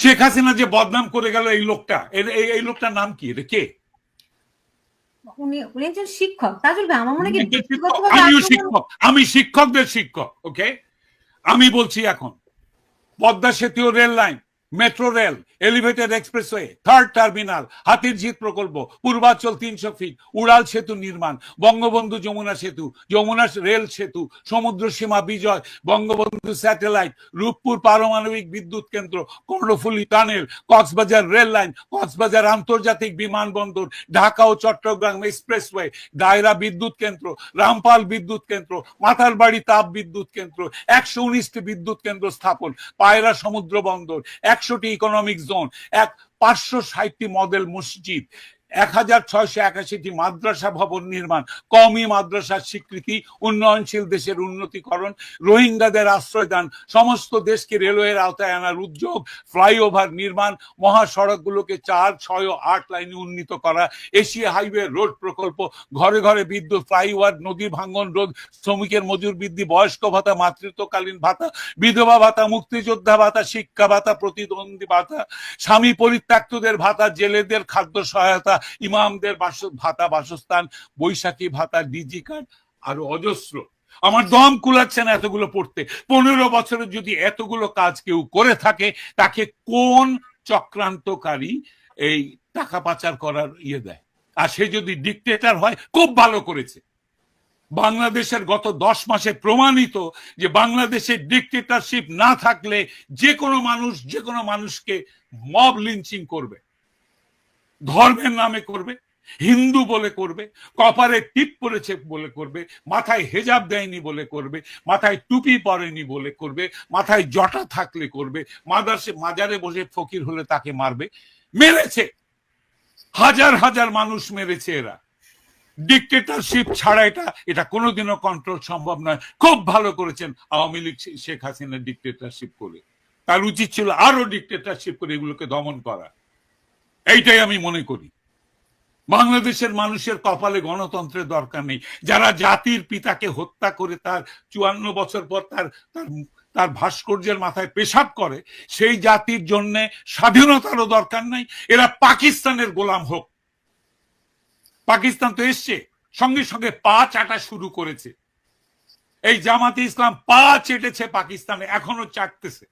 শেখ হাসিনা যে বদনাম করে গেল এই লোকটা, এই লোকটার নাম কি? এটা কে? উনি একজন শিক্ষক। তাজুল ভাই, আমার মনে হয় আমিও শিক্ষক, আমি শিক্ষকদের শিক্ষক। ওকে, আমি বলছি এখন পদ্মা সেতু, rail line, metro rail, elevated expressway, third terminal, Hatirjheel প্রকল্প, পূর্বাচল 300 ফিট, উড়াল সেতু নির্মাণ, বঙ্গবন্ধু যমুনা সেতু, যমুনা রেল সেতু, সমুদ্র সীমা বিজয়, বঙ্গবন্ধু স্যাটেলাইট, রূপপুর পারমাণবিক বিদ্যুৎ কেন্দ্র, Karnaphuli tunnel, Cox's Bazar rail line, Cox's Bazar আন্তর্জাতিক বিমানবন্দর, ঢাকা ও চট্টগ্রাম এক্সপ্রেসওয়ে, দায়রা বিদ্যুৎ কেন্দ্র, রামপাল বিদ্যুৎ কেন্দ্র, মাথারবাড়ি তাপ বিদ্যুৎ কেন্দ্র, 119টি বিদ্যুৎ কেন্দ্র স্থাপন, পায়রা সমুদ্র বন্দর, 100টি ইকোনমিক জোন, 560টি মডেল মসজিদ, 1681টি মাদ্রাসা ভবন নির্মাণ, কওমি মাদ্রাসার স্বীকৃতি, উন্নয়নশীল দেশের উন্নতিকরণ, রোহিঙ্গাদের আশ্রয়দান, সমস্ত দেশকে রেলওয়ের আওতায় আনার উদ্যোগ, ফ্লাইওভার নির্মাণ, মহাসড়কগুলোকে 4, 6 ও 8 লাইনে উন্নীত করা, এশিয়া হাইওয়ে রোড প্রকল্প, ঘরে ঘরে বিদ্যুৎ, ফ্লাইওভার, নদী ভাঙ্গন রোধ, শ্রমিকের মজুর বৃদ্ধি, বয়স্ক ভাতা, মাতৃত্বকালীন ভাতা, বিধবা ভাতা, মুক্তিযোদ্ধা ভাতা, শিক্ষা ভাতা, প্রতিদ্বন্দ্বী ভাতা, স্বামী পরিত্যক্তদের ভাতা, জেলেদের খাদ্য সহায়তা, ইমামদের ভাতা, বাসস্থান, বৈশাখী ভাতা, ডিজি কার্ড, আরো অজস্র। আমার দম কুলাচ্ছে না এতগুলো পড়তে। 15 বছরে যদি এতগুলো কাজ কেউ করে থাকে, তাকে কোন চক্রান্তকারী এই টাকা পাচার করার দেয়? আর সে যদি ডিক্টেটর হয়, খুব ভালো করেছে। বাংলাদেশের গত 10 মাসে প্রমাণিত যে বাংলাদেশের ডিক্টেটরশিপ না থাকলে যে কোনো মানুষ যে কোনো মানুষকে মব লিঞ্চিং করবে, ধর্মের নামে করবে, হিন্দু বলে করবে, কপারে টিপ পরেছে বলে করবে, মাথায় হেজাব দেয়নি বলে করবে, মাথায় টুপি পরেনি বলে করবে, মাথায় জটা থাকলে করবে, মাজারে বসে ফকির হলে তাকে মারবে। মেরেছে, হাজার হাজার মানুষ মেরেছে এরা। ডিক্টেটরশিপ ছাড়া এটা কোনোদিনও কন্ট্রোল সম্ভব নয়। খুব ভালো করেছেন আওয়ামী লীগ শেখ হাসিনা ডিক্টেটরশিপ করে। তার উচিত ছিল আরো ডিক্টেটরশিপ করে এগুলোকে দমন করা। এইটাই আমি মনে করি। বাংলাদেশের মানুষের কপালে গণতন্ত্রের দরকার নেই। যারা জাতির পিতাকে হত্যা করে তার 54 বছর পর তার ভাস্কর্যের মাথায় পেশাব করে, সেই জাতির জন্য স্বাধীনতারও দরকার নাই। এরা পাকিস্তানের গোলাম হোক। পাকিস্তান তো এসছে, সঙ্গে সঙ্গে পা চাটা শুরু করেছে। এই জামাতে ইসলাম পা চেটেছে পাকিস্তানে, এখনো চাটতেছে।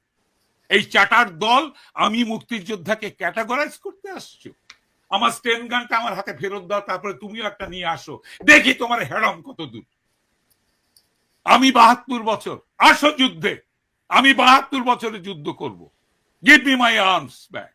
এই চাটার দল আমি মুক্তিযোদ্ধাকে ক্যাটাগরাইজ করতে আসছো? আমার স্টেন গানটা আমার হাতে ফেরত দাও, তারপরে তুমিও একটা নিয়ে আসো, দেখি তোমার হেরম কত দূর। আমি 72 বছর, আসো যুদ্ধে, আমি 72 বছরে যুদ্ধ করব। Give me my arms back.